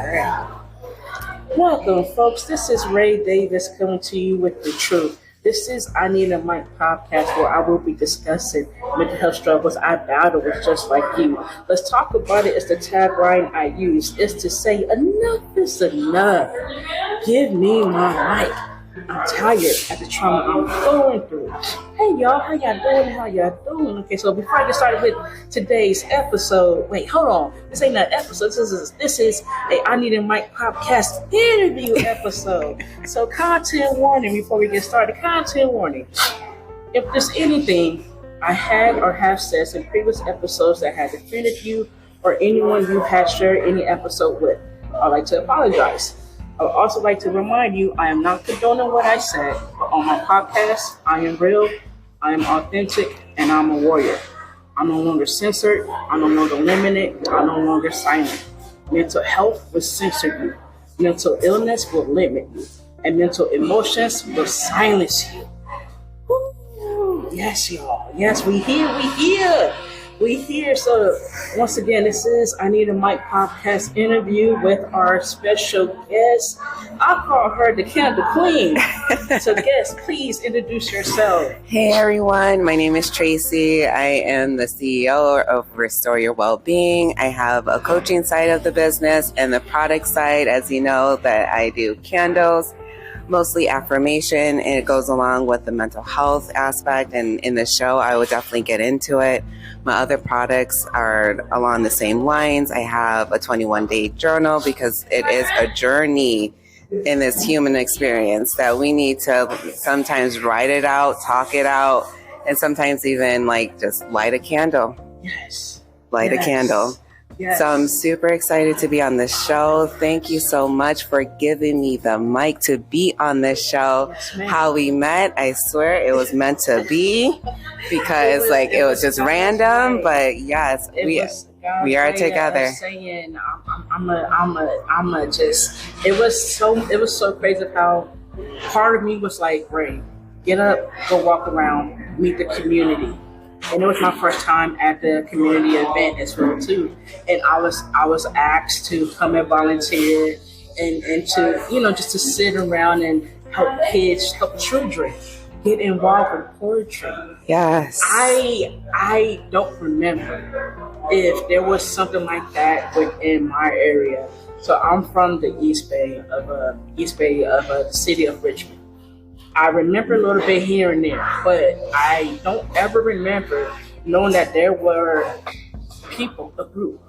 right. Welcome, folks. This is Ray Davis coming to you with the truth. This is I Need a Mic podcast where I will be discussing mental health struggles I battle with just like you. Let's talk about it. It's the tagline I use. It's to say enough is enough. Give me my mic. I'm tired at the trauma I'm going through. Hey y'all, how y'all doing? How y'all doing? Okay, so before I get started with today's episode, wait, hold on. This ain't an episode. This is a I Need a Mic podcast interview episode. So content warning before we get started. Content warning. If there's anything I had or have said in previous episodes that had offended you or anyone you had shared any episode with, I'd like to apologize. I would also like to remind you, I am not condoning what I said, but on my podcast, I am real, I am authentic, and I'm a warrior. I'm no longer censored, I'm no longer limited, I'm no longer silent. Mental health will censor you. Mental illness will limit you. And mental emotions will silence you. Woo! Yes, y'all. Yes, we here. So once again, this is I Need a Mic podcast interview with our special guest. I call her the Candle Queen. So guest, please introduce yourself. Hey everyone, my name is Tracy. I am the CEO of Restore Your Wellbeing. I have a coaching side of the business and the product side, as you know, that I do candles, mostly affirmation, and it goes along with the mental health aspect. And in the show, I would definitely get into it. My other products are along the same lines. I have a 21-day journal because it is a journey in this human experience that we need to sometimes write it out, talk it out, and sometimes even like just light a candle. Yes. Light a candle. Yes. So I'm super excited to be on this show. Thank you so much for giving me the mic to be on this show. Yes, how we met, I swear it was meant to be because it was just random, but yes, we are together. Saying, I'm just. It was so crazy how part of me was like, Ray, get up, go walk around, meet the community. And it was my first time at the community event as well too. And I was asked to come and volunteer and to, just to sit around and help children get involved with poetry. Yes. I don't remember if there was something like that within my area. So I'm from the East Bay of the city of Richmond. I remember a little bit here and there, but I don't ever remember knowing that there were a group,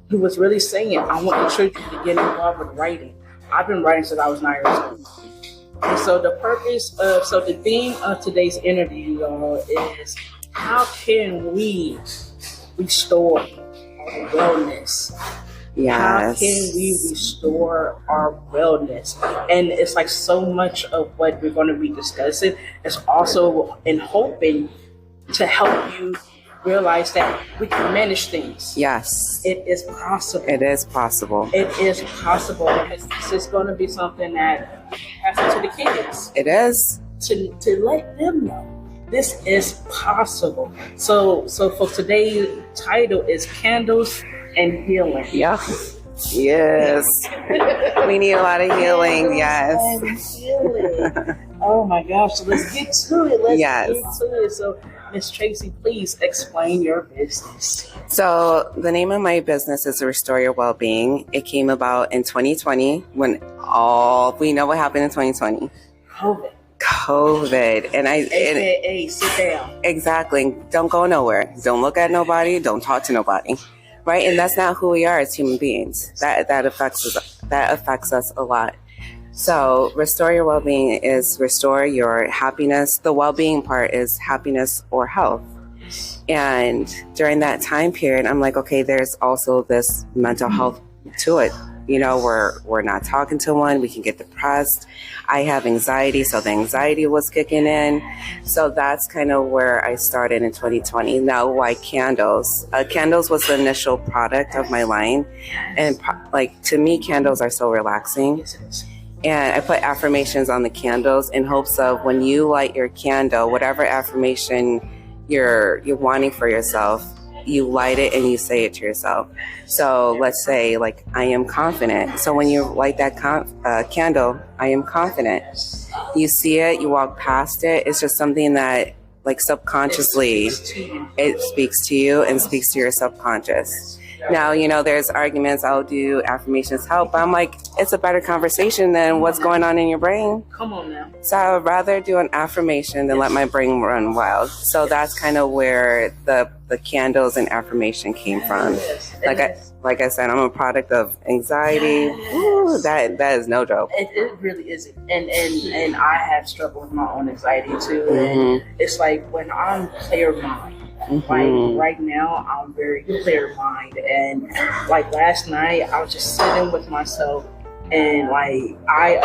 who was really saying, I want the children to get involved with writing. I've been writing since I was 9 years old. And so the theme of today's interview, y'all, is how can we restore our wellness? Yes. How can we restore our wellness? And it's like so much of what we're going to be discussing is also in hoping to help you realize that we can manage things. Yes. It is possible. It is possible. It is possible because this is going to be something that happens to the kids. It is. To let them know this is possible. So for today's title is Candles and Healing. Yeah. Yes. We need a lot of healing. Yes. And healing. Oh my gosh. So let's get to it. So Miss Tracy, please explain your business. So the name of my business is Restore Your Wellbeing. It came about in 2020 when we know what happened in 2020. COVID. And AKA sit down. Exactly. Don't go nowhere. Don't look at nobody. Don't talk to nobody. Right? And that's not who we are as human beings. That affects us a lot. So Restore Your Wellbeing is restore your happiness. The well-being part is happiness or health. And during that time period, I'm like, okay, there's also this mental health to it. We're not talking to one. We can get depressed. I have anxiety, so the anxiety was kicking in. So that's kind of where I started in 2020. Now, why candles? Candles was the initial product of my line. And to me, candles are so relaxing. And I put affirmations on the candles in hopes of when you light your candle, whatever affirmation you're wanting for yourself, you light it and you say it to yourself. So let's say like, I am confident. So when you light that candle, I am confident. You see it, you walk past it. It's just something that like subconsciously it speaks to you and speaks to your subconscious. Now, you know, there's arguments, I'll do affirmations help, but I'm like, it's a better conversation than what's going on in your brain. Come on now. So I would rather do an affirmation than let my brain run wild. So that's kind of where the candles and affirmation came from. Like I said, I'm a product of anxiety. Ooh, that is no joke. It really isn't. And I have struggled with my own anxiety too. And it's like when I'm clear mind. Like right now, I'm very clear mind, and like last night, I was just sitting with myself, and like I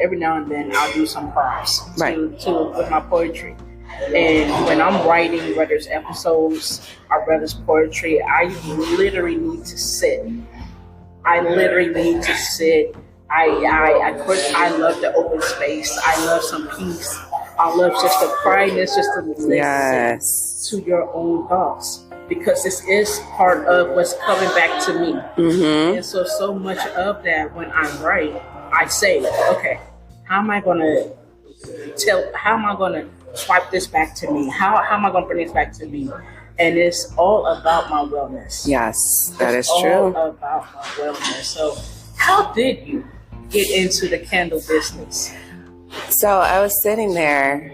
every now and then I'll do some prompts to with my poetry, and when I'm writing, whether it's episodes or whether it's poetry, I literally need to sit. I of course I love the open space. I love some peace. I love just the quietness, just to listen to your own thoughts, because this is part of what's coming back to me. And so much of that when I write, I say, okay, how am I gonna swipe this back to me? How am I gonna bring this back to me? And it's all about my wellness. Yes, that is true. All about my wellness. So how did you get into the candle business? So I was sitting there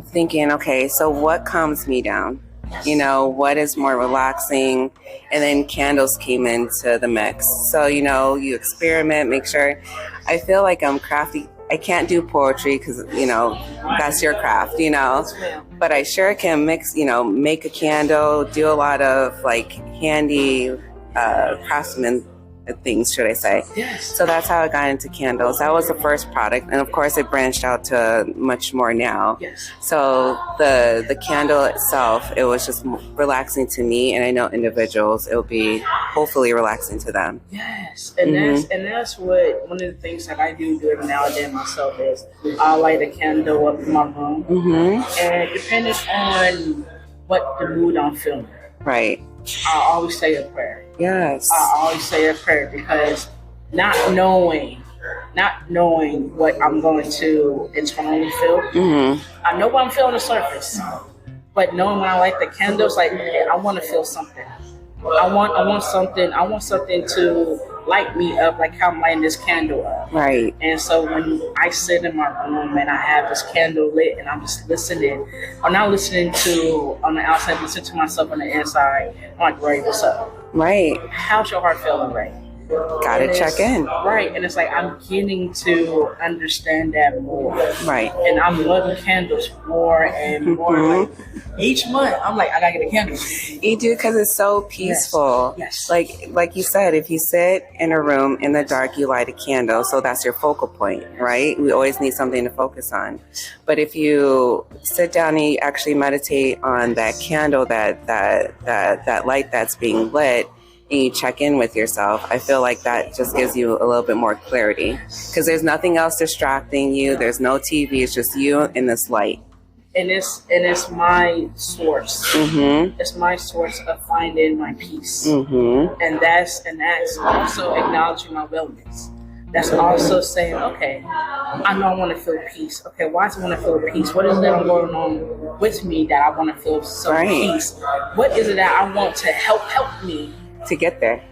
thinking, okay, so what calms me down? You know, what is more relaxing? And then candles came into the mix. So, you know, you experiment, make sure. I feel like I'm crafty. I can't do poetry because, you know, that's your craft, you know. But I sure can mix, you know, make a candle, do a lot of like handy craftsman things, should I say. Yes. So that's how I got into candles. That was the first product, and of course it branched out to much more now. Yes. So the candle itself, it was just relaxing to me, and I know individuals, it'll be hopefully relaxing to them. Yes. And that's what one of the things that I do every now and then myself is I'll light a candle up in my room, and depending on what the mood I'm feeling, right, I always say a prayer. Yes. I always say a prayer, because not knowing what I'm going to internally feel. I know what I'm feeling on the surface, but knowing when I light the candles, like, okay, I want to feel something. I want something to light me up, like how I'm lighting this candle up. Right. And so when I sit in my room and I have this candle lit and I'm just listening, I'm not listening to on the outside, listening to myself on the inside. I'm like, Ray, what's up? Right. How's your heart feeling, Ray? Gotta check in. Right. And it's like I'm getting to understand that more. Right. And I'm loving candles more and more. Like, each month, I'm like, I gotta get a candle. You do, because it's so peaceful. Yes. Like you said, if you sit in a room in the dark, you light a candle, so that's your focal point, right? We always need something to focus on. But if you sit down and you actually meditate on that candle, that light that's being lit, and you check in with yourself, I feel like that just gives you a little bit more clarity, because there's nothing else distracting you. There's no TV. It's just you and this light. And it's my source. It's my source of finding my peace. And that's also acknowledging my wellness. That's also saying, okay, I know I want to feel peace. Okay, why do I want to feel peace? What is that going on with me that I want to feel some peace? What is it that I want to help me to get there?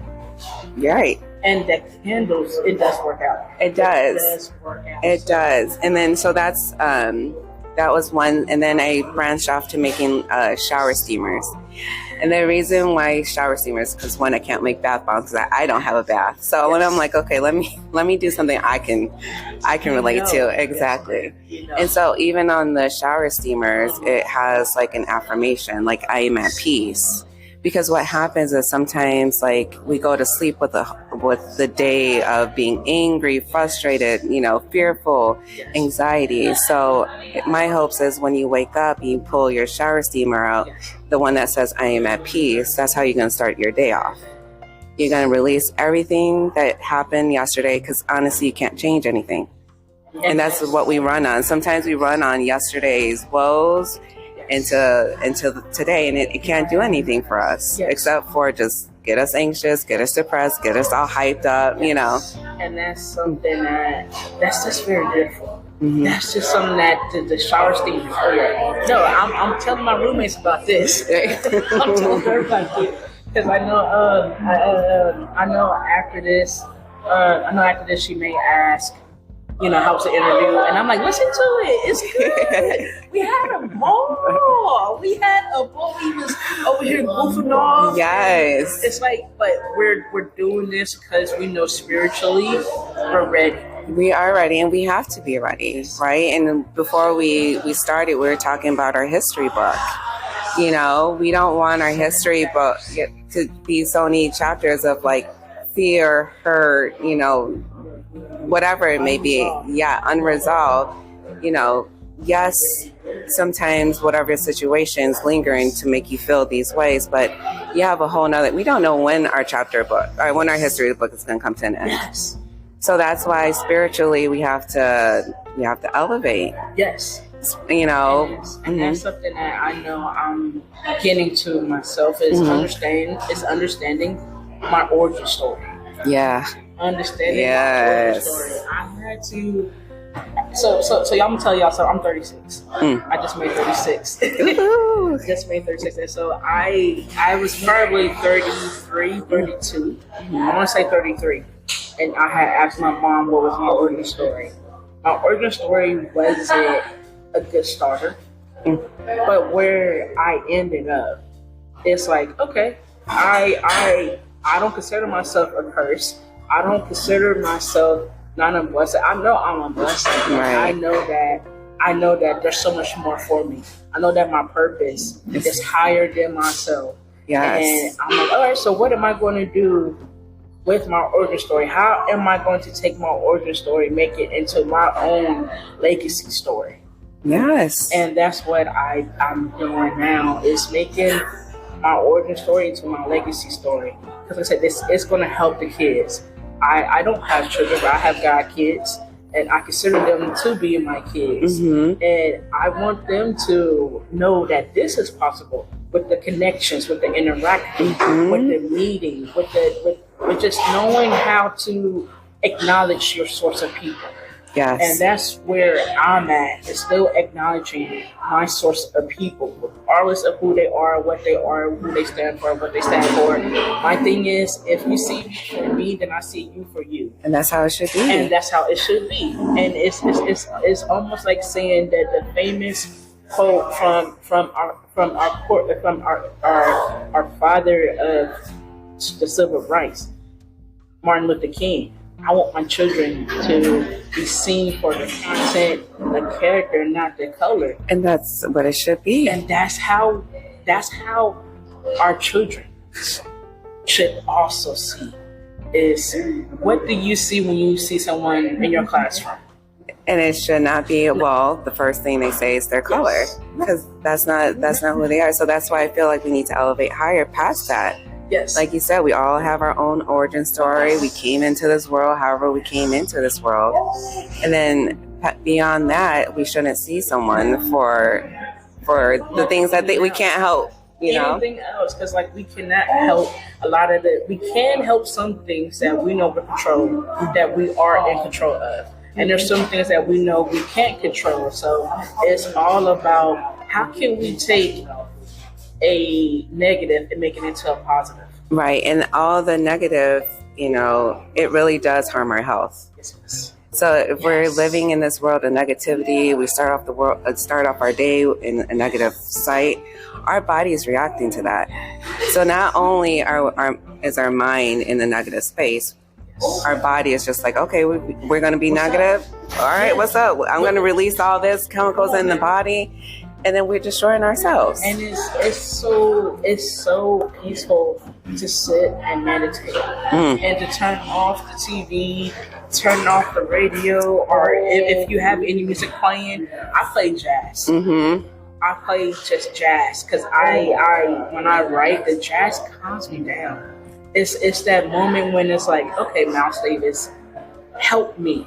You're right. And the candles, it does work out. It does. It does work out. It does. And then so that's that was one, and then I branched off to making shower steamers. And the reason why shower steamers, because one, I can't make bath bombs because I don't have a bath. So when I'm like, okay, let me do something I can relate to. Exactly. And so even on the shower steamers, it has like an affirmation, like I am at peace. Because what happens is sometimes, like, we go to sleep with the day of being angry, frustrated, fearful, anxiety. So my hopes is when you wake up, you pull your shower steamer out, the one that says I am at peace. That's how you're going to start your day off. You're going to release everything that happened yesterday, because honestly, you can't change anything. And that's what we run on. Sometimes we run on yesterday's woes into today, and it can't do anything for us except for just get us anxious, get us depressed, get us all hyped up, And that's something that's just very beautiful. Mm-hmm. That's just something that the shower steam before. No, I'm telling my roommates about this. I'm telling her about this because I know after this, she may ask, how was the interview? And I'm like, listen to it. It's good. We had a ball. We was over here goofing off. Yes. It's like, but we're doing this because we know spiritually we're ready. We are ready, and we have to be ready, right? And before we started, we were talking about our history book. We don't want our history book to be so many chapters of like fear, hurt, whatever it may be. Yeah, unresolved. Yes, sometimes whatever situations lingering to make you feel these ways, but you have a whole nother. We don't know when our when our history book is going to come to an end. Yes. So that's why spiritually we have to elevate. Yes. And that's something that I know I'm getting to myself is understanding my origin story. Yeah. Understanding my origin story. I had to. So I'm gonna tell y'all. So I'm 36. I just made 36. Just made 36, and so I was probably 33, 32. I want to say 33. And I had asked my mom what was my origin story. My origin story wasn't a good starter, but where I ended up, it's like, okay, I don't consider myself a curse. I don't consider myself not a blessing. I know I'm a blessing. Right. I know that there's so much more for me. I know that my purpose is higher than myself. Yes. And I'm like, all right, so what am I going to do with my origin story? How am I going to take my origin story, make it into my own legacy story? Yes. And that's what I'm doing now, is making my origin story into my legacy story. Because like I said, this is going to help the kids. I don't have children, but I have God kids, and I consider them to be my kids. Mm-hmm. And I want them to know that this is possible with the connections, with the interaction, with the meeting, with just knowing how to acknowledge your source of people. Yes. And that's where I'm at, is still acknowledging my source of people, regardless of who they are, who they stand for, what they stand for. My thing is, if you see me for me, then I see you for you. And that's how it should be. And that's how it should be. And it's almost like saying that the famous quote from our father of the civil rights, Martin Luther King. I want my children to be seen for the content, the character, not the color. And that's what it should be. And that's how our children should also see, is what do you see when you see someone in your classroom? And it should not be, the first thing they say is their color, because that's not who they are. So that's why I feel like we need to elevate higher past that. Yes. Like you said, we all have our own origin story. We came into this world however we came into this world. And then beyond that, we shouldn't see someone for the things that we can't help, Anything else, because we cannot help a lot of we can help some things that we know that we are in control of. And there's some things that we know we can't control. So it's all about how can we take a negative and make it into a positive. Right. And all the negative, it really does harm our health. Yes. So if we're living in this world of negativity, we start off our day in a negative sight, our body is reacting to that. So not only is our mind in the negative space, our body is just like, okay, we're going to be negative. All right, what's up? I'm going to release all this chemicals in the body. And then we're destroying ourselves. And it's so peaceful to sit and meditate and to turn off the TV, turn off the radio, or if you have any music playing. I play jazz. Mm-hmm. I play just jazz because I when I write, the jazz calms me down. It's that moment when it's like, okay, Miles Davis, help me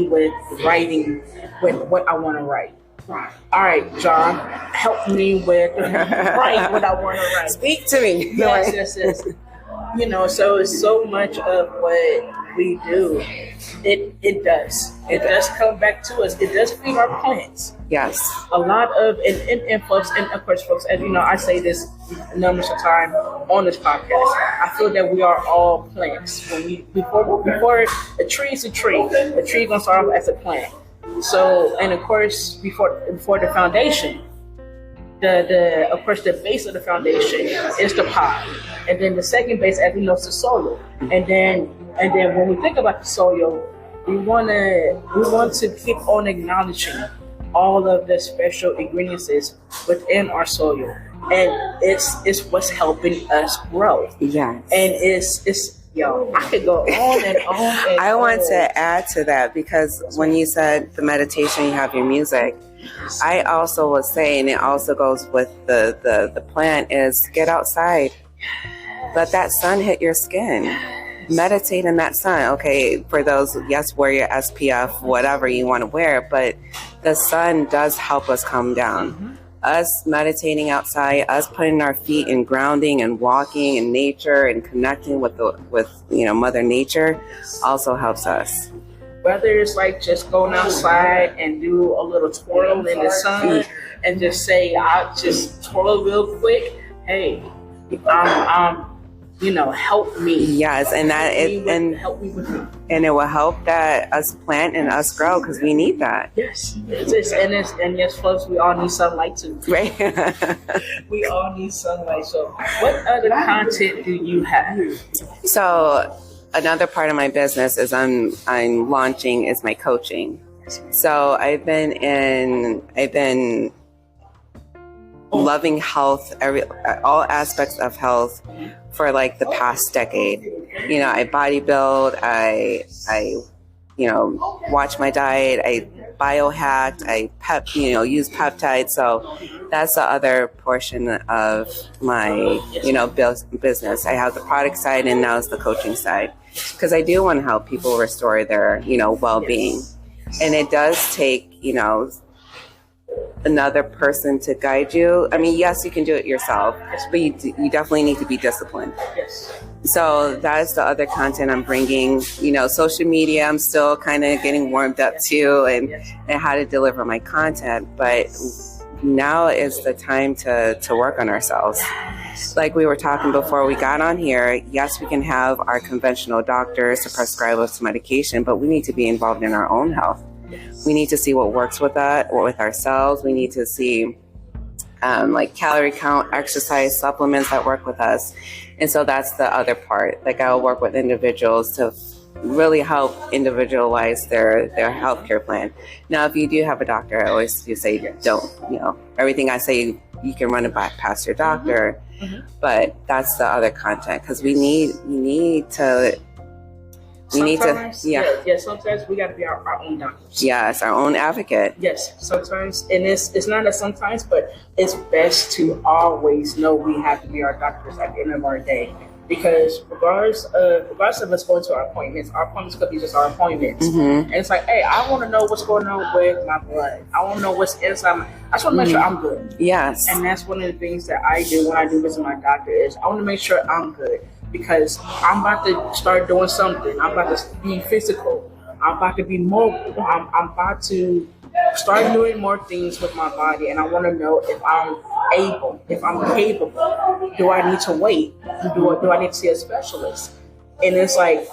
with writing with what I want to write. All right, John, help me with write what I want to write. Speak to me. Yes. So it's so much of what we do. It does come back to us. It does feed our plants. Yes. A lot of and folks, and of course, folks, as you know, I say this numbers of time on this podcast. I feel that we are all plants. When we before a tree is a tree gonna start off as a plant. So, and of course, before the foundation, the base of the foundation is the pot, and then the second base, as we know, is the soil. And then when we think about the soil, we want to keep on acknowledging all of the special ingredients within our soil, and it's what's helping us grow. Yes. And it's I could go on and on. And I want to add to that, because when you said the meditation, you have your music. I also was saying, it also goes with the plant, is get outside. Let that sun hit your skin. Meditate in that sun. Okay, for those, yes, wear your SPF, whatever you want to wear, but the sun does help us calm down. Mm-hmm. Us meditating outside, us putting our feet in grounding and walking in nature and connecting with Mother Nature also helps us. Whether it's like just going outside and do a little twirl in the sun and just say, I'll just twirl real quick. Hey, help me. Yes, and help me with it. And it will help that us plant and us grow, because we need that. Yes, and yes, folks, we all need sunlight too. Right. We all need sunlight. So, what other content do you have? So, another part of my business is I'm launching is my coaching. So I've been loving health, all aspects of health for like the past decade. I bodybuild, I watch my diet, I biohacked, I use peptides. So that's the other portion of my, business. I have the product side, and now it's the coaching side, because I do want to help people restore their, well-being. And it does take, another person to guide you. I mean, yes, you can do it yourself, but you definitely need to be disciplined. Yes. So that's the other content I'm bringing. Social media, I'm still kind of getting warmed up to, and how to deliver my content. But now is the time to work on ourselves. Like we were talking before we got on here, yes, we can have our conventional doctors to prescribe us medication, but we need to be involved in our own health. We need to see what works with that, or with ourselves. We need to see like calorie count, exercise, supplements that work with us. And so that's the other part. Like I'll work with individuals to really help individualize their healthcare plan. Now, if you do have a doctor, I always do say, don't, everything I say, you can run it past your doctor. Mm-hmm. But that's the other content, because we need to. Sometimes we got to be our own doctors. Yes, our own advocate. Yes, sometimes, and it's not a sometimes, but it's best to always know we have to be our doctors at the end of our day. Because regardless of us going to our appointments could be just our appointments. Mm-hmm. And it's like, hey, I want to know what's going on with my blood. I want to know what's inside. I just want to make sure I'm good. Yes. And that's one of the things that I do when I do visit my doctor is I want to make sure I'm good. Because I'm about to start doing something. I'm about to be physical. I'm about to be mobile. I'm about to start doing more things with my body, and I want to know if I'm able, if I'm capable. Do I need to wait? Do I need to see a specialist? And it's like,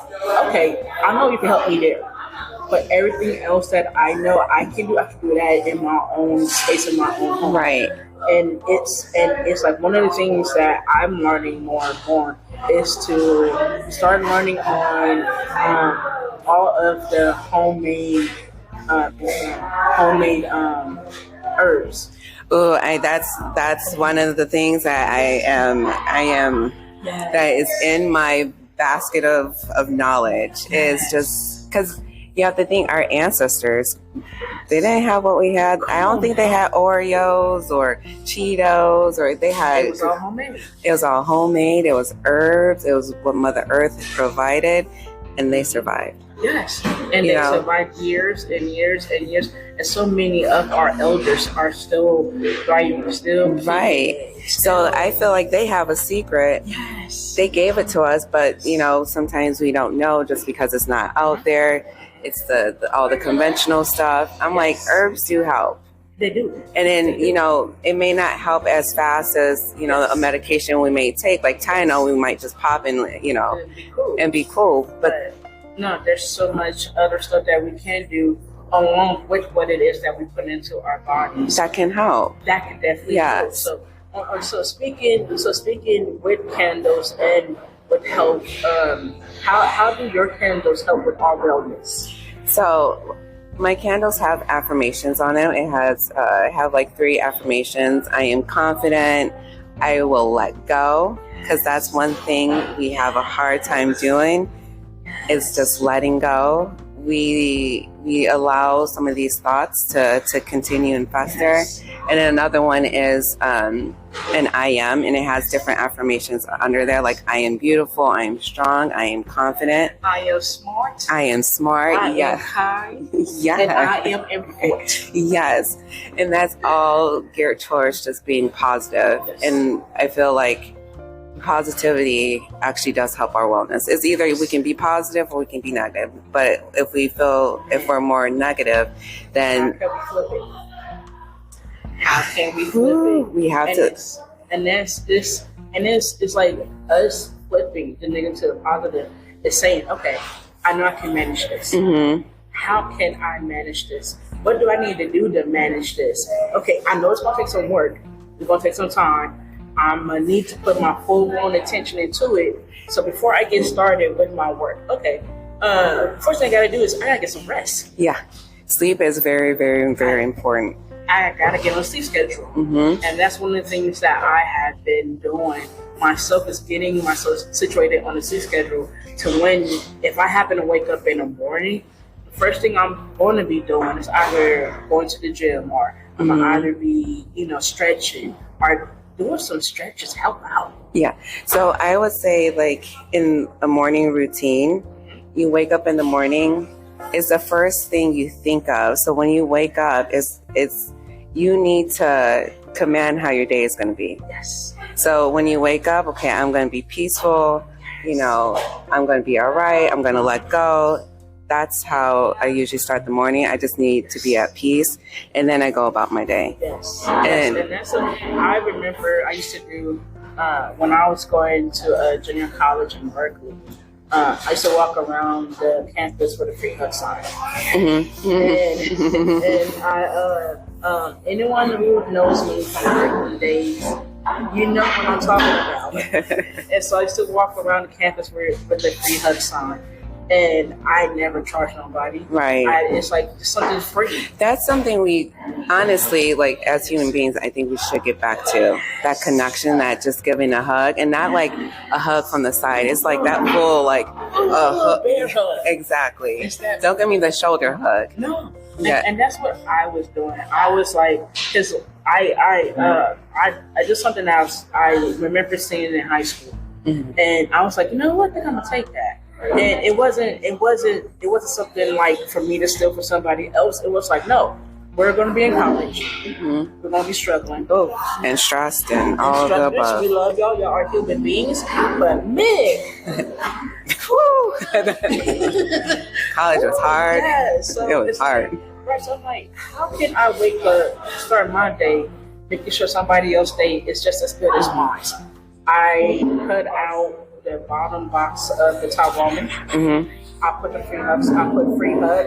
okay, I know you can help me there, but everything else that I know I can do that in my own space, in my own home. Right. And it's like one of the things that I'm learning more and more is to start learning on all of the homemade herbs. Oh, that's one of the things that I am that is in my basket of knowledge. Is just because you have to think our ancestors, they didn't have what we had. I don't think they had Oreos or Cheetos, or they had. It was all homemade. It was all homemade. It was herbs. It was what Mother Earth provided. and they survive. Yes, and You they know? survived years and years and years, and so many of our elders are still thriving, still Right. So I feel like they have a secret. Yes, They gave it to us, but sometimes we don't know just because it's not out there. It's the all the conventional stuff. I'm like, herbs do help. they do. And then, it may not help as fast as, a medication we may take, like Tylenol, we might just pop in, and be cool. But no, there's so much other stuff that we can do along with what it is that we put into our bodies. that can help. That can definitely help. Yes. So speaking with candles and with health, how do your candles help with our wellness? So my candles have affirmations on them. It has, I have like 3 affirmations. I am confident. I will let go, because that's one thing we have a hard time doing, is just letting go. We allow some of these thoughts to continue and fester. And then another one is an I am, and it has different affirmations under there, like I am beautiful, I am strong, I am confident, I am smart. I am smart, I yeah. am kind. Yeah. And I am important. Yes. And that's all geared towards just being positive. Yes. And I feel like positivity actually does help our wellness. It's either we can be positive or we can be negative. But if we're more negative, then How can we flip it? we have And to. it's like us flipping the negative to the positive. It's saying, okay, I know I can manage this. Mhm. How can I manage this? What do I need to do to manage this? Okay, I know it's gonna take some work. It's gonna take some time. I'm gonna need to put my full-blown attention into it. So before I get started with my work, okay, first thing I gotta do is I gotta get some rest. Yeah. Sleep is very, very, very important. I gotta get on a sleep schedule. Mhm. And that's one of the things that I have been doing myself, is getting myself situated on a sleep schedule to when, if I happen to wake up in the morning, the first thing I'm going to be doing is either going to the gym, or I'm going to either be, stretching, or doing some stretches, help out. Yeah. So I would say, like, in a morning routine, you wake up in the morning is the first thing you think of. So when you wake up, it's you need to command how your day is going to be. Yes. So when you wake up, okay, I'm going to be peaceful. I'm going to be all right. I'm going to let go. That's how I usually start the morning. I just need to be at peace, and then I go about my day. Yes. And that's something I remember I used to do when I was going to junior college in Berkeley. I used to walk around the campus with a free hug sign. And anyone who knows me from Berkeley days, you know what I'm talking about. And so I used to walk around the campus with the free hug sign. And I never charge nobody. Right. It's like something free. That's something we, honestly, like, as human beings, I think we should get back to. That connection, that just giving a hug, and not like a hug from the side. It's like that full, like, Bear hug. Exactly. It's that- Don't give me the shoulder hug. No. Yeah. And that's what I was doing. I was like, because I did something else I remember seeing in high school. Mhm. And I was like, you know what? I think I'm gonna take that. And it wasn't something like for me to steal for somebody else. It was like, no, we're gonna be in college. Mhm. We're gonna be struggling. Oh, and stressed and all the above. We love y'all. Y'all are human beings. But man, college was hard. yeah, so It was it's hard. like, right, so I'm like, how can I wake up, start my day, making sure somebody else's day is just as good as mine? I cut out the bottom box of the top ramen. Mhm. I put free hugs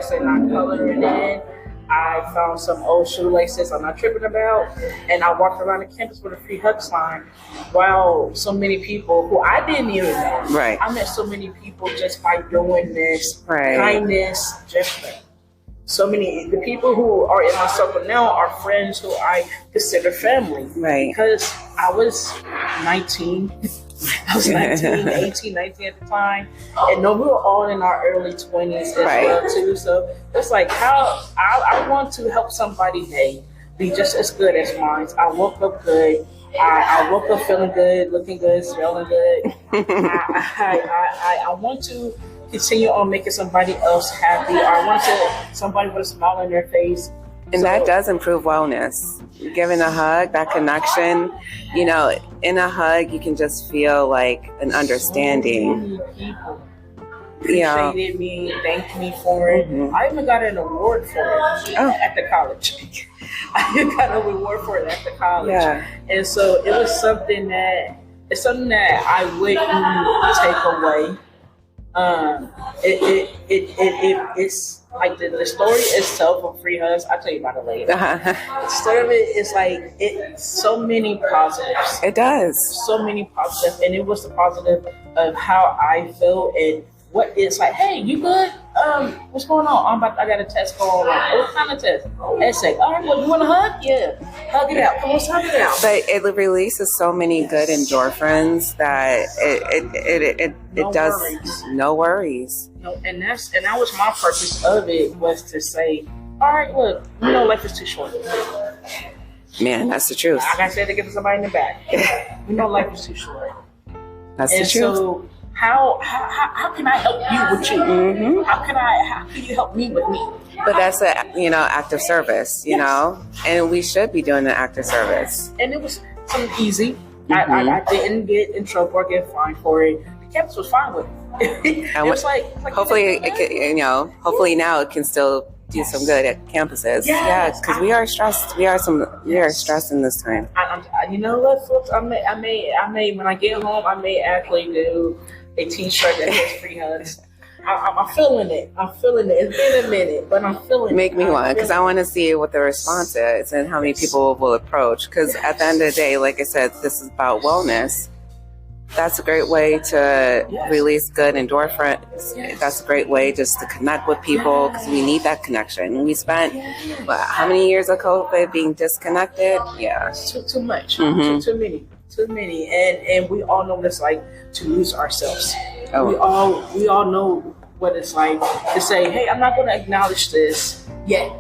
and I color it in. I found some old shoelaces I'm not tripping about, and I walked around the campus with a free hug sign. Wow, so many people who I didn't even know. Right. I met so many people just by doing this. Right. Kindness, gesture. So many, the people who are in my circle now are friends who I consider family. Right. Because I was 19. I was 19 at the time. And no, we were all in our early 20s as well too. So it's like how I want to help somebody's day be just as good as mine. I woke up good. I woke up feeling good, looking good, smelling good. I want to continue on making somebody else happy, or I want to see somebody with a smile on their face. And that does improve wellness. Giving a hug, that connection, in a hug, you can just feel like an understanding. So many people appreciated me, thanked me for it. Mm-hmm. I even got an award for it at the college. I even got an award for it at the college. Yeah. And so it was something that I wouldn't take away. It's like the story itself of Free Hugs. I'll tell you about it later. The story of it is like so many positives. It does. So many positives, and it was the positive of how I felt and what it's like. Hey, you good? What's going on? I got a test going on. What kind of test? Essay. All right. Well, you want a hug? Yeah. Hug it out. Come on, hug it out. But it releases so many good endorphins that it does. Worries. No worries. No, and that was my purpose of it, was to say, all right, look, life is too short. Man, that's the truth. Like I said, to get somebody in the back. Life is too short. That's the truth. So how can I help you with you? Mm-hmm. How can you help me with me? But that's an act of service, and we should be doing an act of service. And it was something easy. Mm-hmm. I didn't get in trouble or get fined for it. The campus was fine with it. It was like hopefully hopefully now it can still do some good at campuses. Yes, because we are stressed. We are stressed in this time. You know what, folks? I may when I get home, I may actually do a T-shirt that says Free Hugs. I'm feeling it. It's been a minute, but I'm feeling it. Make me one, because I want to see what the response is and how many people will approach. Because at the end of the day, like I said, this is about wellness. That's a great way to release good endorphins. That's a great way just to connect with people, because we need that connection. We spent how many years of COVID being disconnected? Yeah, too much. Mm-hmm. Too many, and we all know what it's like to lose ourselves. Oh. We all know what it's like to say, hey, I'm not going to acknowledge this yet.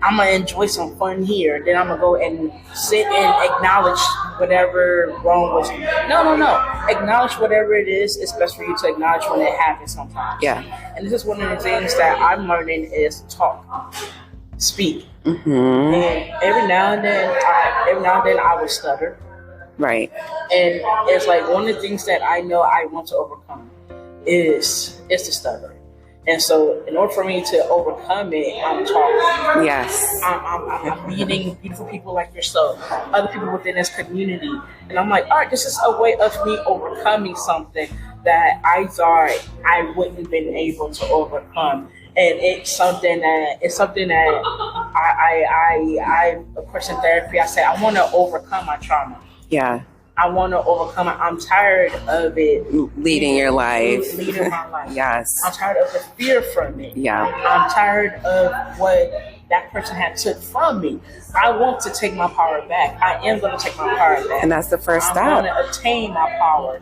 I'm going to enjoy some fun here. Then I'm going to go and sit and acknowledge whatever wrong was. No. Acknowledge whatever it is. It's best for you to acknowledge when it happens sometimes. Yeah. And this is one of the things that I'm learning is talk, speak. Mm-hmm. And every now and then I will stutter. Right. And it's like one of the things that I know I want to overcome is the stuttering. And so in order for me to overcome it, I'm talking. Yes. I'm meeting beautiful people like yourself, other people within this community. And I'm like, all right, this is a way of me overcoming something that I thought I wouldn't have been able to overcome. And it's something that I of course in therapy, I say, I want to overcome my trauma. Yeah. I want to overcome it. I'm tired of it. Leading your life. Leading my life. Yes. I'm tired of the fear from it. Yeah. I'm tired of what that person had took from me. I want to take my power back. I am going to take my power back. And that's the first step. I'm going to obtain my power.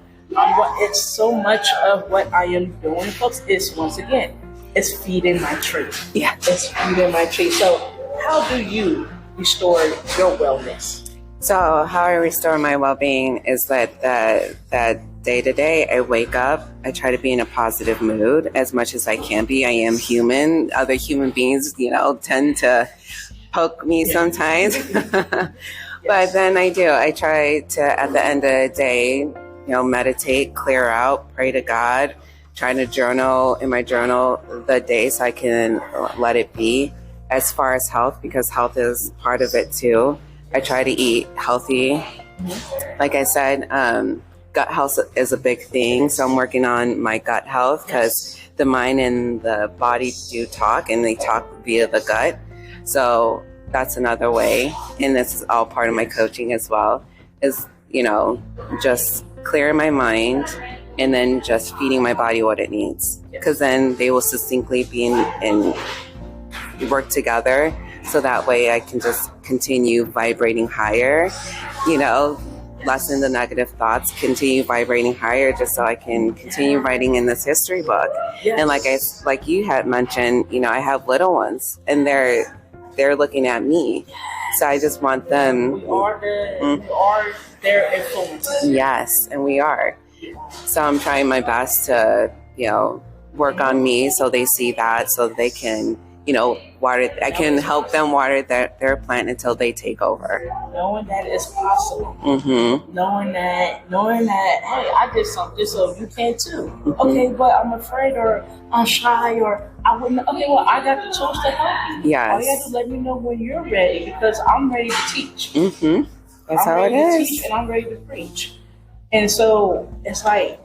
It's so much of what I am doing, folks, is once again, it's feeding my tree. Yeah. It's feeding my tree. So how do you restore your wellness? So how I restore my well-being is that day to day, I wake up, I try to be in a positive mood as much as I can be. I am human. Other human beings, tend to poke me sometimes. But then I try to, at the end of the day, meditate, clear out, pray to God, try to journal in my journal the day so I can let it be. As far as health, because health is part of it too. I try to eat healthy. Like I said, gut health is a big thing. So I'm working on my gut health because the mind and the body do talk, and they talk via the gut. So that's another way. And this is all part of my coaching as well, is, just clearing my mind and then just feeding my body what it needs. Because then they will succinctly be in work together. So that way I can just continue vibrating higher, lessen the negative thoughts, continue vibrating higher just so I can continue writing in this history book. Yes. And like you had mentioned, I have little ones and they're looking at me. So I just want them. We are their influence. Yes, and we are. So I'm trying my best to, work on me so they see that, so they can, water. I can help them water their plant until they take over. Knowing that it's possible. Mm-hmm. Knowing that, hey, I did something, so you can too. Mm-hmm. Okay, but I'm afraid, or I'm shy, or I wouldn't. Okay, well, I got the tools to help you. Yes. All you have to let me know when you're ready, because I'm ready to teach. Mm-hmm. That's how it is. I'm ready to teach, and I'm ready to preach. And so it's like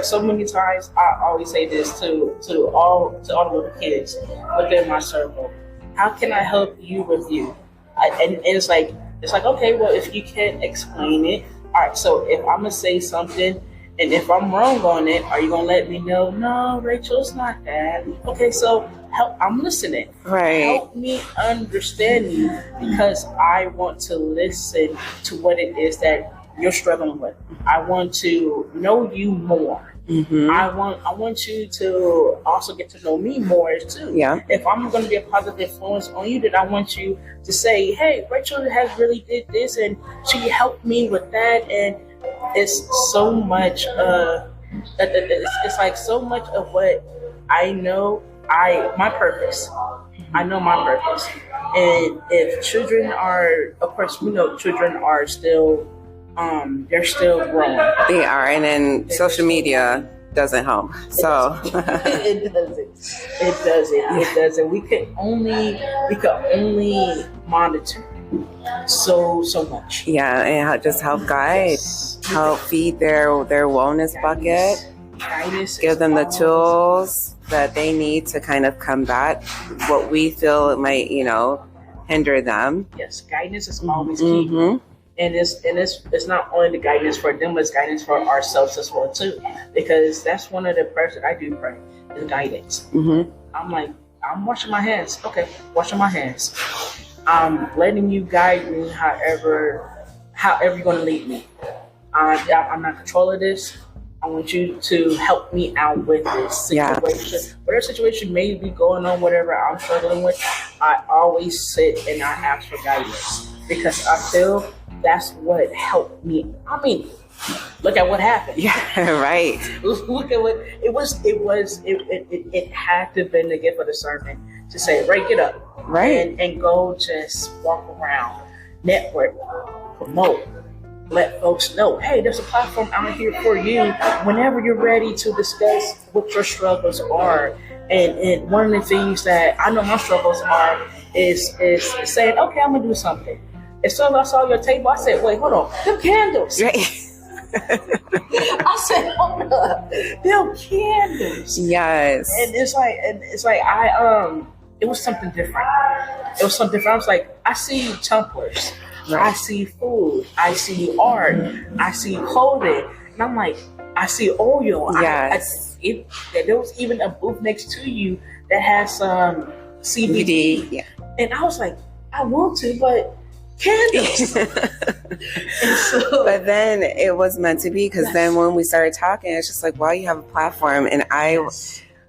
so many times I always say this to all the little kids within my circle. How can I help you with you? And it's like okay, well, if you can't explain it, all right. So if I'm gonna say something, and if I'm wrong on it, are you gonna let me know? No, Rachel, it's not that. Okay, so help. I'm listening. Right. Help me understand you, because I want to listen to what it is that you're struggling with. I want to know you more. Mm-hmm. I want you to also get to know me more too. Yeah. If I'm going to be a positive influence on you, then I want you to say, "Hey, Rachel has really did this, and she helped me with that." And it's so much. It's like so much of what I know. My purpose. I know my purpose. And if children are, of course, we know children are still. They're still growing. They are, and then social media doesn't help. So it doesn't. We can only monitor so much. Yeah, and just help guide, help feed their wellness bucket, give them the tools that they need to kind of combat what we feel might, hinder them. Yes, guidance is always key. Mm-hmm. And it's not only the guidance for them, but it's guidance for ourselves as well too. Because that's one of the prayers that I do pray, is guidance. Mm-hmm. I'm washing my hands. Okay, washing my hands. I'm letting you guide me however you're going to lead me. I'm not controlling this. I want you to help me out with this situation. Yeah. Whatever situation may be going on, whatever I'm struggling with, I always sit and I ask for guidance, because I feel that's what helped me. I mean, look at what happened. Yeah, right. Look at what it was. It had to have been the gift of the sermon to say, "Right, get up, right, and go just walk around, network, promote, let folks know, hey, there's a platform out here for you whenever you're ready to discuss what your struggles are." And one of the things that I know my struggles are is saying, okay, I'm gonna do something. As soon as I saw your table, I said, wait, hold on, them candles. Right. I said, hold up, them candles. Yes. And it's like it was something different. It was something different. I was like, I see tumblers. Right. I see food. I see art. I see clothing. And I'm like, I see oil. Yes. There was even a booth next to you that has CBD. Yeah. And I was like, I want to, but candles. But then it was meant to be, because then when we started talking, it's just like, wow, you have a platform. And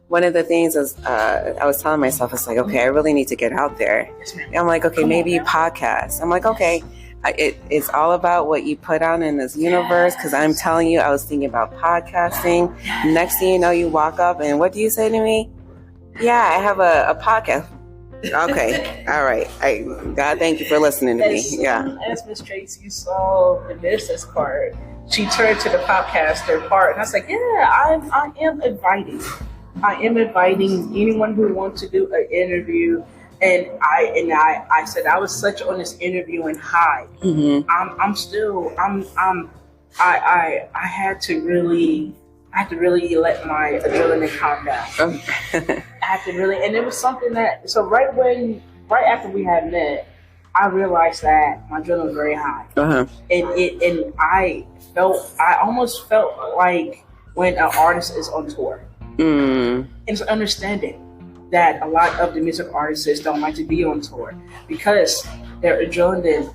one of the things is, I was telling myself, it's like, okay, I really need to get out there. Yes, ma'am. I'm like, okay, maybe podcast. I'm like, okay, it's all about what you put out in this universe. Because I'm telling you, I was thinking about podcasting. Next thing you know, you walk up and what do you say to me? Yeah, I have a podcast. Okay, all right. God, thank you for listening to me. Yeah. As Miss Tracy saw the business part, she turned to the podcaster part, and I was like, yeah, I am inviting. I am inviting anyone who wants to do an interview. And I said I was such on this interviewing high. Mm-hmm. I had to really let my adrenaline calm down. I had to really, and it was something that, so right after we had met, I realized that my adrenaline was very high. Uh-huh. And I almost felt like when an artist is on tour. And it's understanding that a lot of the music artists don't like to be on tour because their adrenaline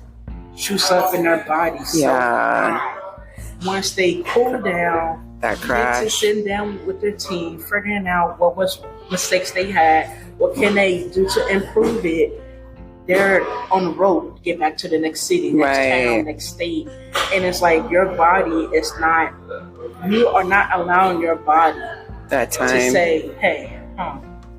shoots up in their bodies. Yeah. So once they cool down, that crash, to sit down with their team, figuring out what was mistakes they had, what can they do to improve it. They're on the road to get back to the next city, next town, next state. And it's like your body is not, you are not allowing your body that time to say, hey,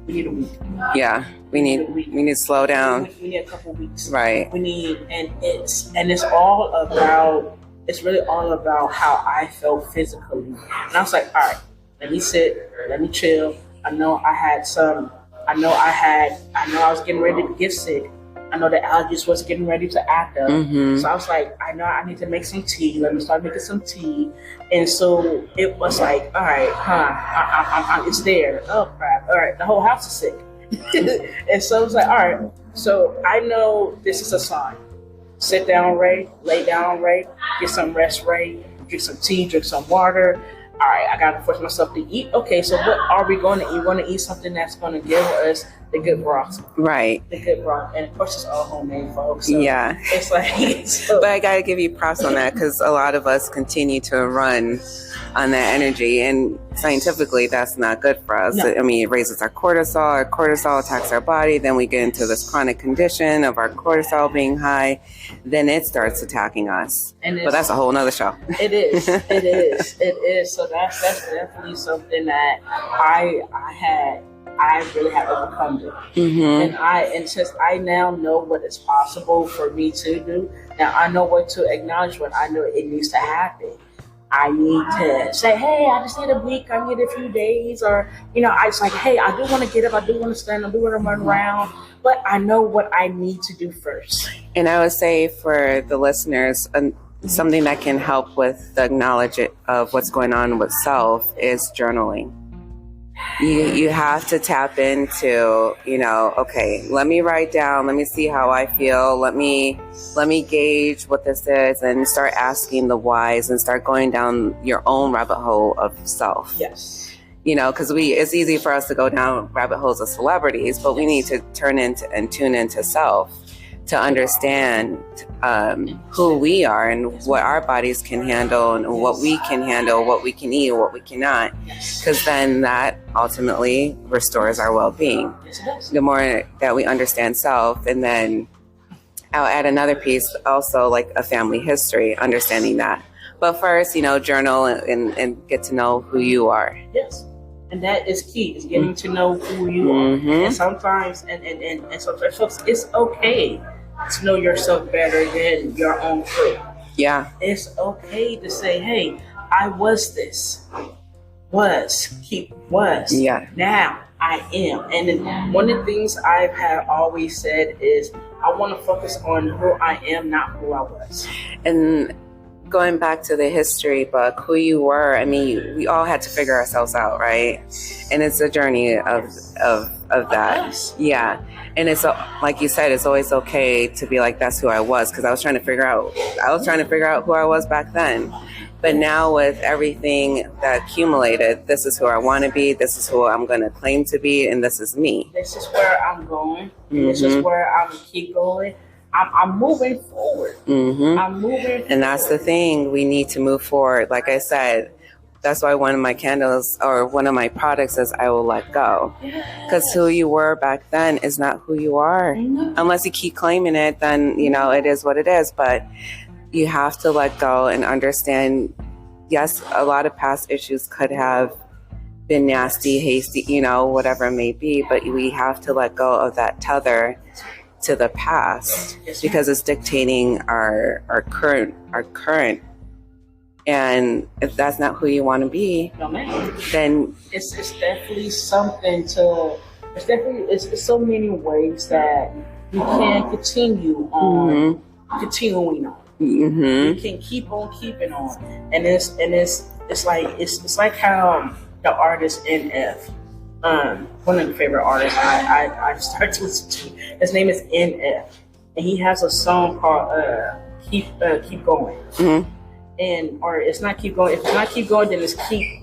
we need a week. Yeah, we need to slow down. We need a couple weeks. Right. We need, and it's all about. It's really all about how I felt physically. And I was like, all right, let me sit, let me chill. I know I was getting ready to get sick. I know the allergies was getting ready to act up. Mm-hmm. So I was like, I know I need to make some tea. Let me start making some tea. And so it was like, all right, it's there. Oh crap. All right, the whole house is sick. And so it was like, all right, so I know this is a sign. Sit down, Ray. Lay down, Ray. Get some rest, Ray. Drink some tea, drink some water. All right, I got to force myself to eat. Okay, so what are we going to eat? We're going to eat something that's going to give us the good broth. Right. The good broth. And of course, it's all homemade, folks. So yeah. It's like... But I got to give you props on that because a lot of us continue to run on that energy. And scientifically, that's not good for us. No. I mean, it raises our cortisol. Our cortisol attacks our body. Then we get into this chronic condition of our cortisol being high. Then it starts attacking us. But that's a whole nother show. It is. It is. So that's definitely something that I really have overcome it. Mm-hmm. And since I now know what is possible for me to do, now I know what to acknowledge when I know it needs to happen. I need to say, hey, I just need a week, I need a few days, or, I just like, hey, I do want to get up, I do want to stand, I do want to run around, but I know what I need to do first. And I would say for the listeners, something that can help with the knowledge of what's going on with self is journaling. You have to tap into, okay, let me write down, let me see how I feel, let me gauge what this is, and start asking the whys and start going down your own rabbit hole of self. Yes. Because it's easy for us to go down rabbit holes of celebrities, but we need to turn into and tune into self to understand who we are and what our bodies can handle and what we can handle, what we can eat, what we cannot. Because then that ultimately restores our well-being. The more that we understand self, and then I'll add another piece also, like a family history, understanding that. But first, journal and get to know who you are. Yes. And that is key, is getting to know who you are. And sometimes, and sometimes, folks, it's okay to know yourself better than your own crew. Yeah. It's okay to say, hey, I was this. Was. Yeah. Now I am. And then one of the things I've always said is I want to focus on who I am, not who I was. And going back to the history book, who you were, I mean, we all had to figure ourselves out, right? And it's a journey of that. Yes. Yeah. And it's, like you said, it's always okay to be like, that's who I was. Because I was trying to figure out who I was back then. But now with everything that accumulated, this is who I want to be. This is who I'm going to claim to be. And this is me. This is where I'm going. This is where I'm going to keep going. I'm moving forward. I'm moving forward. And that's the thing. We need to move forward. Like I said, that's why one of my candles or one of my products is I will let go. Because who you were back then is not who you are. Unless you keep claiming it, then, it is what it is. But you have to let go and understand, yes, a lot of past issues could have been nasty, hasty, whatever it may be. But we have to let go of that tether to the past because it's dictating our current. And if that's not who you want to be, then it's definitely something to. It's so many ways that you can continue on continuing on. You can keep on keeping on, and it's like how the artist NF. One of the favorite artists I started to listen to. His name is NF, and he has a song called "Keep Going." Or it's not keep going. If it's not keep going, then it's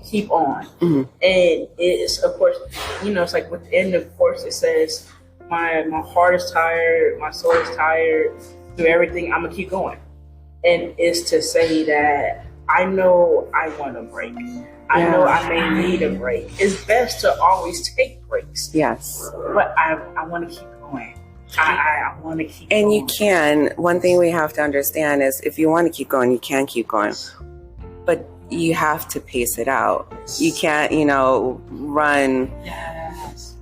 keep on. And it's, of course, it's like within the course it says, my heart is tired, my soul is tired, through everything, I'm gonna keep going. And it's to say that I know I want a break. I know I may need a break. It's best to always take breaks. Yes. But I want to keep going. I want to keep going. And you can. One thing we have to understand is if you want to keep going, you can keep going. But you have to pace it out. You can't,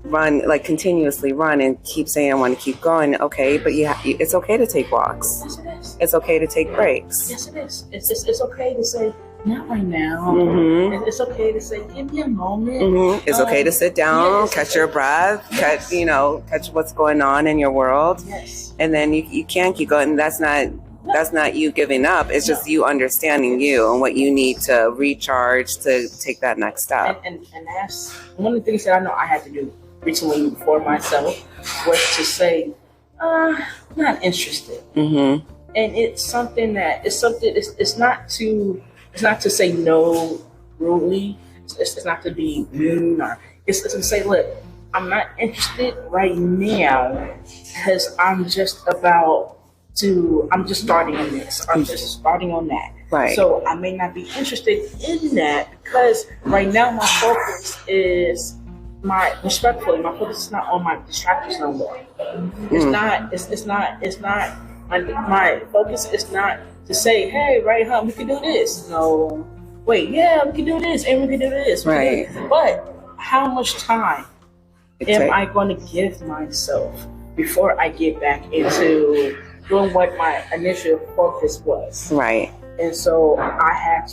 run like continuously run and keep saying I want to keep going. Okay, but it's okay to take walks. Yes, it is. It's okay to take breaks. Yes, it is. It's okay to say not right now. It's okay to say give me a moment. It's okay to sit down, catch your breath, catch what's going on in your world. Yes. And then you can keep going. That's not you giving up. It's just you understanding you and what you need to recharge to take that next step. And that's one of the things that I know I had to do recently for myself was to say, not interested. And it's something that it's not to say no rudely. It's not to be mean, or it's to say, look, I'm not interested right now because I'm just starting on this. I'm just starting on that. Right. So I may not be interested in that because right now my focus is my focus is not on my distractions no more. My focus is not to say, hey, right, we can do this. No, wait, yeah, we can do this and we can do this. Right. But how much time am I going to give myself before I get back into doing what my initial focus was? Right. And so I had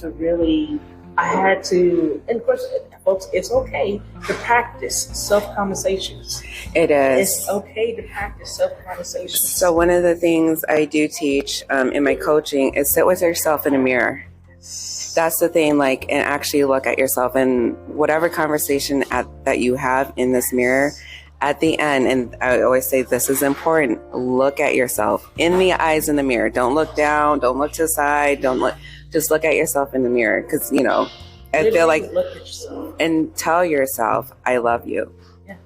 to, and of course, folks, it's okay to practice self-conversations. It is. It's okay to practice self-conversations. So one of the things I do teach in my coaching is sit with yourself in a mirror. That's the thing, and actually look at yourself, and whatever conversation that you have in this mirror, at the end, and I always say this is important, look at yourself in the eyes in the mirror. Don't look down, don't look to the side, just look at yourself in the mirror, because, I feel like, look at yourself and tell yourself, I love you. Yeah.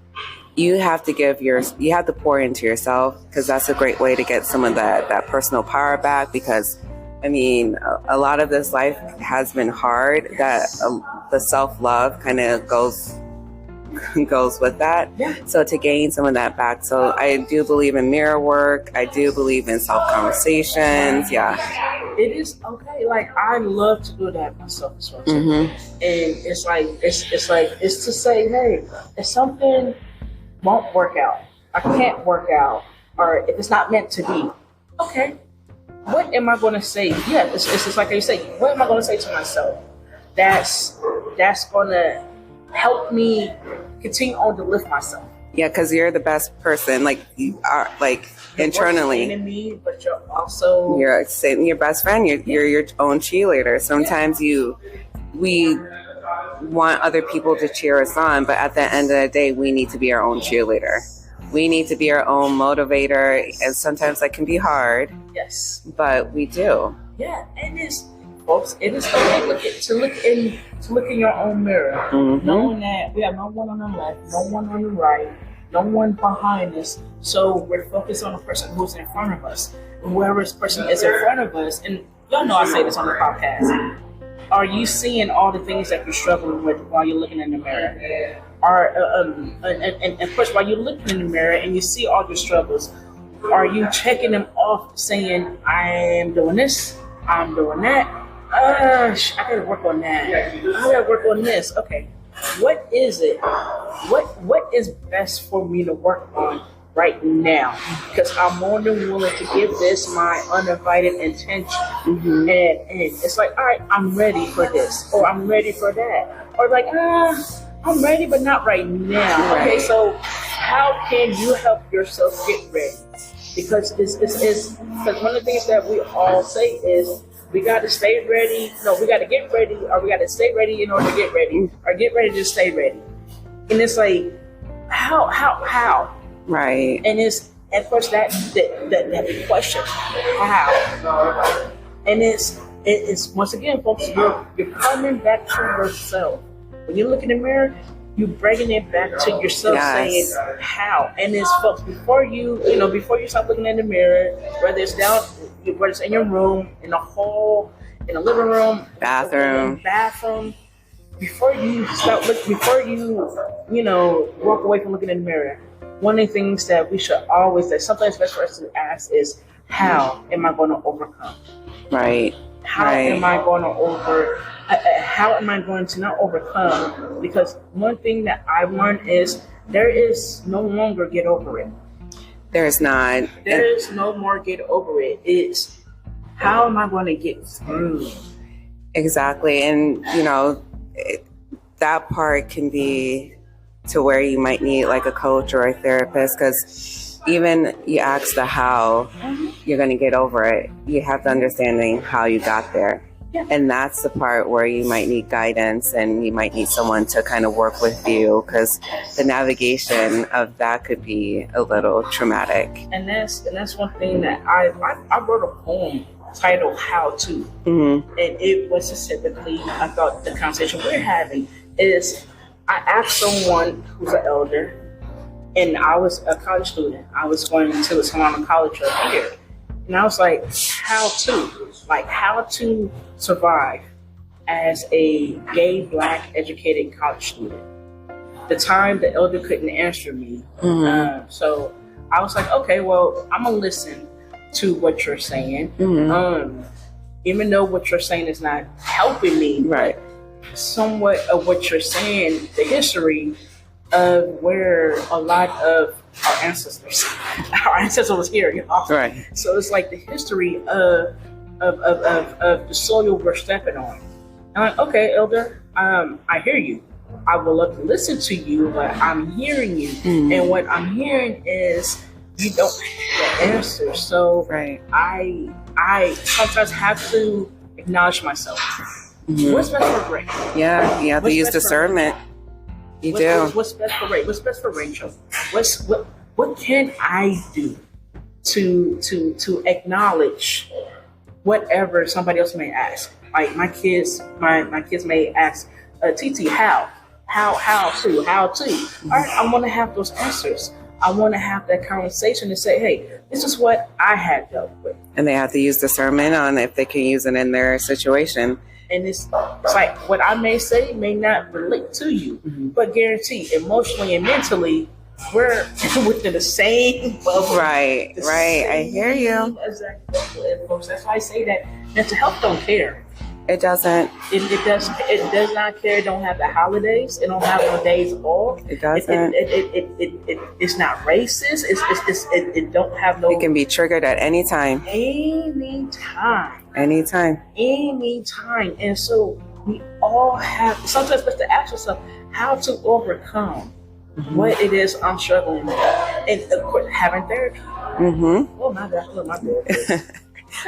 You have to pour into yourself, because that's a great way to get some of that personal power back, because a lot of this life has been hard, that the self-love kind of goes with that. Yeah. So to gain some of that back. So I do believe in mirror work. I do believe in self-conversations. Yeah. It is okay. I love to do that myself as well. And it's to say, hey, if something won't work out, I can't work out, or if it's not meant to be, okay, what am I going to say? Yeah, it's just like you say, what am I going to say to myself that's going to help me continue on to lift myself? Yeah, because you're the best person. You are, internally. You're me, but you're also you're your best friend. You're your own cheerleader. Sometimes we want other people to cheer us on, but at the end of the day, we need to be our own cheerleader. We need to be our own motivator, and sometimes that can be hard. Yes, but we do. Yeah, and folks, it is okay to look in your own mirror, knowing that we have no one on the left, no one on the right, no one behind us. So we're focused on the person who's in front of us. Whoever this person is in front of us, and y'all know I say this on the podcast. Are you seeing all the things that you're struggling with while you're looking in the mirror? And of course, while you're looking in the mirror and you see all your struggles, are you checking them off, saying, I am doing this, I'm doing that, I gotta work on that, I gotta work on this. Okay, what is it? What is best for me to work on right now? Because I'm more than willing to give this my undivided attention. And it's like, all right, I'm ready for this, or I'm ready for that, or I'm ready, but not right now. Okay, so how can you help yourself get ready? Because because one of the things that we all say is we got to stay ready. No, we got to get ready, or we got to stay ready in order to get ready, or get ready to stay ready. And it's like, how? Right. And of course that question, how? And it's once again, folks, you're coming back to yourself. When you look in the mirror, you bringing it back to yourself, saying how. And it's, folks, before you start looking in the mirror, whether it's in your room, in the hall, in the living room, bathroom, before you walk away from looking in the mirror, one of the things that we should always, that sometimes best for us to ask is, how am I going to overcome? Right. How am I going to how am I going to not overcome? Because one thing that I learned is there is no longer get over it. There's not. There is no more get over it. It's how am I going to get through? Exactly. And, that part can be to where you might need like a coach or a therapist, because even you ask the how you're going to get over it, you have to understanding how you got there. Yeah. And that's the part where you might need guidance and you might need someone to kind of work with you, because the navigation of that could be a little traumatic. And that's one thing that I wrote a poem titled How To. Mm-hmm. And it was specifically, I thought the conversation we're having is, I asked someone who's an elder, and I was a college student. I was going to Solana College up here. And I was like, how to survive as a gay, black, educated college student. The time the elder couldn't answer me. Mm-hmm. So I was like, okay, well, I'm going to listen to what you're saying. Mm-hmm. Even though what you're saying is not helping me. Right. Somewhat of what you're saying, the history of where a lot of our ancestors was here, Right. So it's like the history of the soil we're stepping on. I'm like, okay, elder, I hear you. I would love to listen to you, but I'm hearing you, and what I'm hearing is you don't have the answer. So right. I sometimes have to acknowledge myself. Mm-hmm. What's best for Rachel? Yeah, you have to use discernment. You do. What's best for Rachel? What's best for Rachel? What can I do to acknowledge whatever somebody else may ask? Like my kids may ask, TT, how to? All right, I want to have those answers. I want to have that conversation and say, hey, this is what I had dealt with. And they have to use discernment on if they can use it in their situation. And it's like what I may say may not relate to you, but guarantee emotionally and mentally, we're within the same bubble. Right. I hear you. Exactly. Folks, that's why I say that mental health don't care. It doesn't. It does not care. It don't have the holidays. It don't have no days off. It doesn't. It's not racist. It don't have no. It can be triggered at any time. Anytime. And so we all have, sometimes we have to ask ourselves how to overcome what it is I'm struggling with. And of course, having therapy. Mm-hmm. Oh my gosh, I love my therapist.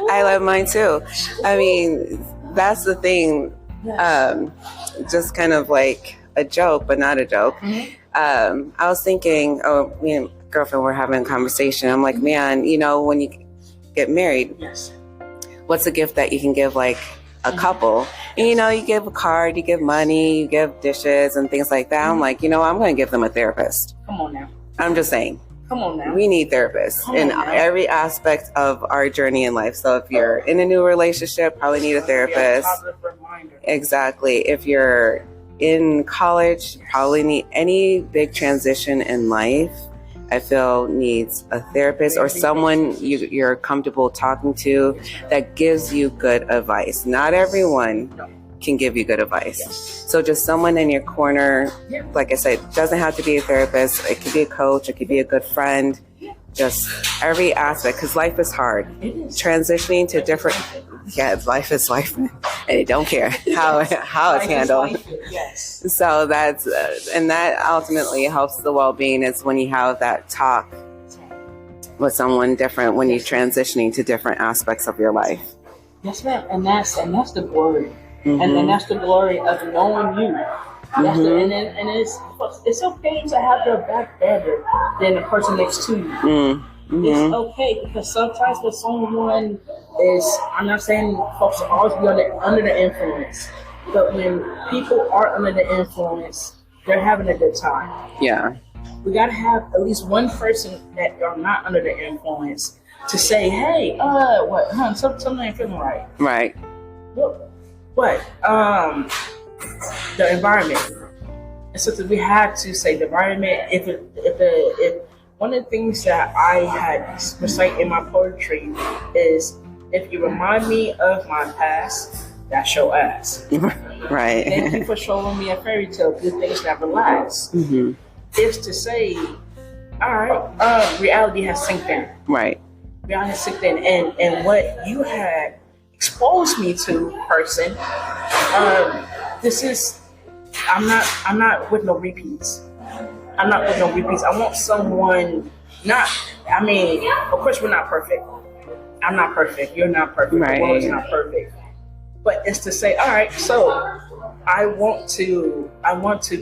I love mine too. I mean, that's the thing. Yes. Just kind of like a joke, but not a joke. I was thinking, me and my girlfriend were having a conversation. I'm like, man, when you get married, yes, what's a gift that you can give like a couple? And you give a card, you give money, you give dishes and things like that. I'm like, I'm going to give them a therapist. Come on now. I'm just saying. Come on now. We need therapists in every aspect of our journey in life. So if you're in a new relationship, probably need a therapist. Exactly. If you're in college, probably need any big transition in life, I feel needs a therapist or someone you're comfortable talking to that gives you good advice. Not everyone can give you good advice. So just someone in your corner, like I said, doesn't have to be a therapist. It could be a coach. It could be a good friend. Just every aspect, because life is hard. Transitioning to different, life is life, and they don't care how it's handled. So that's, and that ultimately helps the well-being is when you have that talk with someone different when you're transitioning to different aspects of your life. Yes, ma'am. And that's the glory. And then that's the glory of knowing you. That's and it's okay to have your back better than the person next to you. It's okay because sometimes when someone is, I'm not saying folks will always be under the influence, but when people are under the influence, they're having a good time. Yeah. We got to have at least one person that are not under the influence to say, hey, something ain't feeling right. Right. What? The environment. And so we had to say the environment. If one of the things that I had recite in my poetry is If you remind me of my past, that's your ass. Right. Thank you for showing me a fairy tale. Good things never last. Mm-hmm. It's to say, all right, reality has sinked in. Right. Reality has sinked in, and what you had exposed me to, person. This is. I'm not with no repeats. I'm not with no repeats. I want someone. I mean, of course, we're not perfect. I'm not perfect. You're not perfect. Right. The world is not perfect. But it's to say, all right, so I want to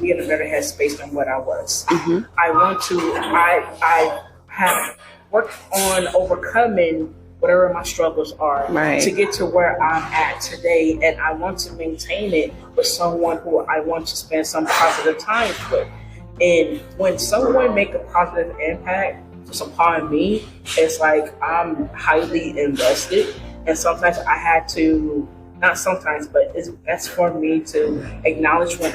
be in a better headspace than what I was. Mm-hmm. I have worked on overcoming whatever my struggles are to get to where I'm at today, and I want to maintain it with someone who I want to spend some positive time with. And when someone make a positive impact upon me, it's like I'm highly invested. And sometimes I had to, not sometimes, but it's best for me to acknowledge when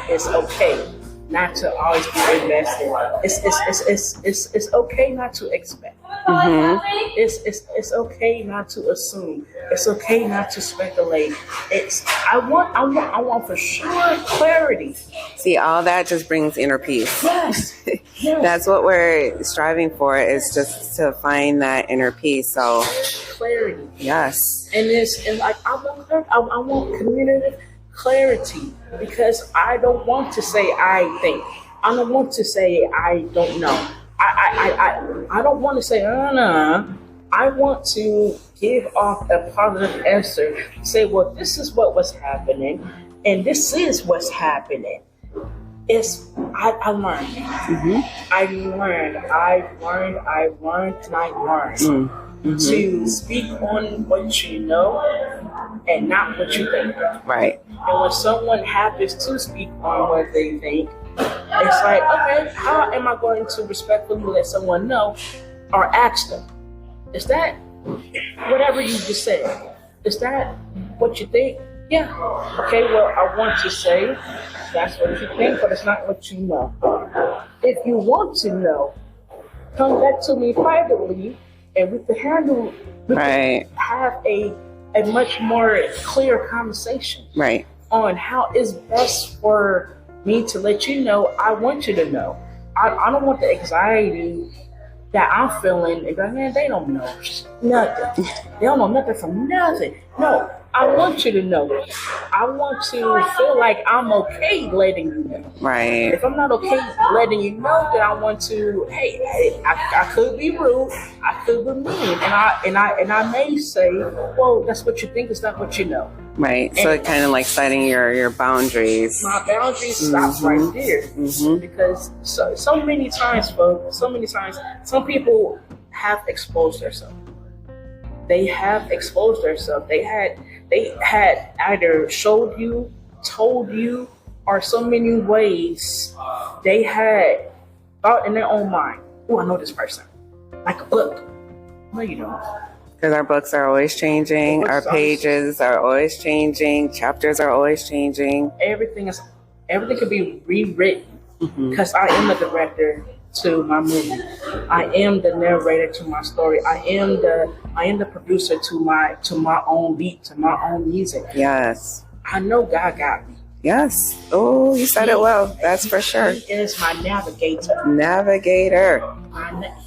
it's okay not to always be invested. It's okay not to expect. Mm-hmm. It's okay not to assume. It's okay not to speculate. I want for sure clarity. See, all that just brings inner peace. Yes. That's what we're striving for, is just to find that inner peace. So clarity. Yes. And like I want clarity. I want communicative clarity, because I don't want to say I think. I don't want to say I don't know. I don't want to say no. I want to give off a positive answer. Say, well, this is what was happening, and this is what's happening. I learned. Mm-hmm. I learned Mm-hmm. to speak on what you know and not what you think. Right. And when someone happens to speak on what they think, it's like, okay, how am I going to respectfully let someone know or ask them? Is that whatever you just said? Is that what you think? Yeah. Okay, well, I want to say that's what you think, but it's not what you know. If you want to know, come back to me privately, and we can have a much more clear conversation on how it's best for me to let you know. I want you to know. I don't want the anxiety that I'm feeling. And go, man, they don't know nothing. They don't know nothing from nothing. No, I want you to know. I want to feel like I'm okay letting you know. Right. If I'm not okay letting you know, then I want to. Hey, I could be rude. I could be mean, and I may say, well, that's what you think. It's not what you know. Right. So it kind of like setting your boundaries. My boundaries stops right there, because so many times, folks. So many times, some people have exposed themselves. They have exposed themselves. They had either showed you, told you, or so many ways they had thought in their own mind, oh, I know this person. Like a book. No, you don't. Because our books are always changing, our pages are always changing, chapters are always changing. Everything can be rewritten, because I am the director to my movie. I am the narrator to my story. I am the producer to my own beat, to my own music. Yes. I know God got me. Yes. Oh, you said it well. That's for sure. He is my navigator.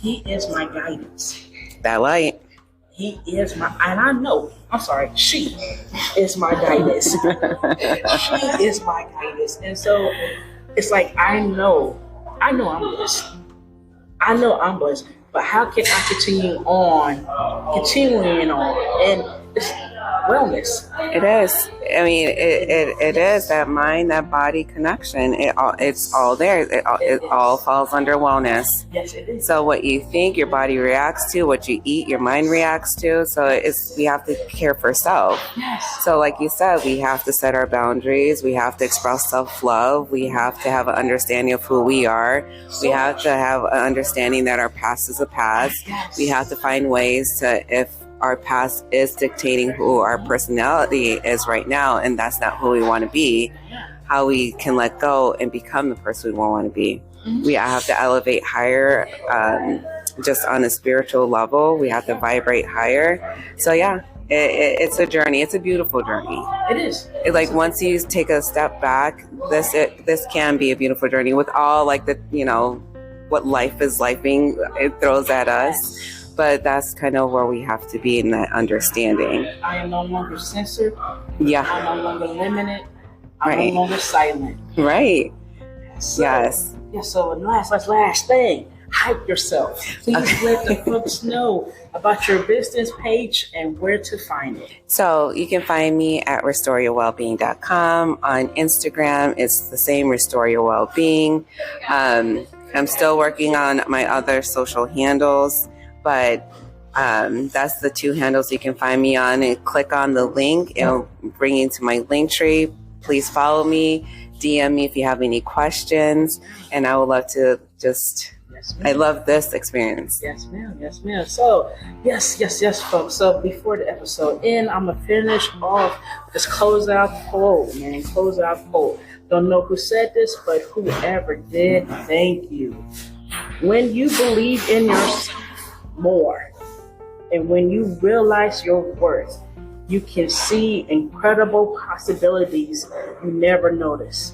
He is my guidance. That light. He is my, and I know, I'm sorry, she is my guidance. She is my guidance. And so it's like, I know I'm blessed. I know I'm blessed. But how can I continuing on? And it's wellness. It is. I mean, it is that mind, that body connection. It's all there. It all falls under wellness. Yes, it is. So what you think, your body reacts to. What you eat, your mind reacts to. So we have to care for self. Yes. So like you said, we have to set our boundaries. We have to express self-love. We have to have an understanding of who we are. We have to have an understanding that our past is a past. Yes. We have to find ways to, if our past is dictating who our personality is right now, and that's not who we want to be, how we can let go and become the person we want to be. We have to elevate higher, just on a spiritual level. We have to vibrate higher. So yeah, It's a journey. It's a beautiful journey. It is. Like once you take a step back, this can be a beautiful journey with all like the what life is lifing it throws at us. But that's kind of where we have to be in that understanding. I am no longer censored. Yeah. I'm no longer limited. I'm Right. no longer silent. Right. So, Yes. Yeah, so last thing, hype yourself. Please let the folks know about your business page and where to find it. So you can find me at restoreyourwellbeing.com. On Instagram, it's the same, Restore Your Wellbeing. I'm still working on my other social handles, but that's the two handles you can find me on. And click on the link, it'll bring you to my link tree. Please follow me, DM me if you have any questions, and I would love to I love this experience. Yes, ma'am. Yes, ma'am. So, yes, folks. So, before the episode end, I'm going to finish off this closeout quote, man. Closeout quote. Don't know who said this, but whoever did, thank you. When you believe in yourself more, and when you realize your worth, you can see incredible possibilities you never noticed.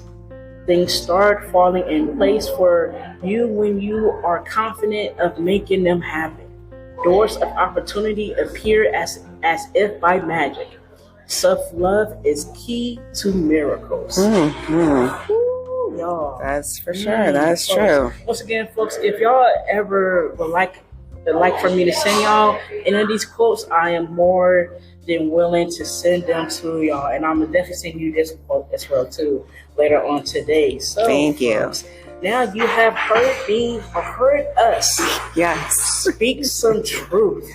Things start falling in place for you when you are confident of making them happen. Doors of opportunity appear as if by magic. Self-love is key to miracles. Mm-hmm. Ooh, y'all. That's for sure. That's true. Once again, folks, if y'all ever would like for me to send y'all any of these quotes, I am more than willing to send them to y'all. And I'm definitely send you this quote as well, too, later on today. So, thank you. Folks, now you have heard us speak some truth.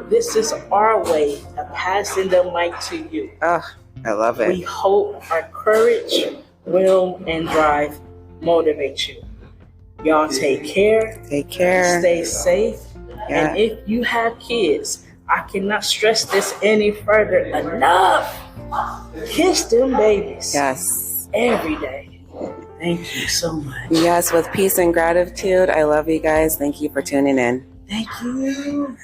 This is our way of passing the mic to you. Oh, I love it. We hope our courage, will, and drive motivate you. Y'all take care. Take care. Stay safe. Yeah. And if you have kids, I cannot stress this any further enough. Kiss them babies. Yes. Every day. Thank you so much. Yes, with peace and gratitude. I love you guys. Thank you for tuning in. Thank you.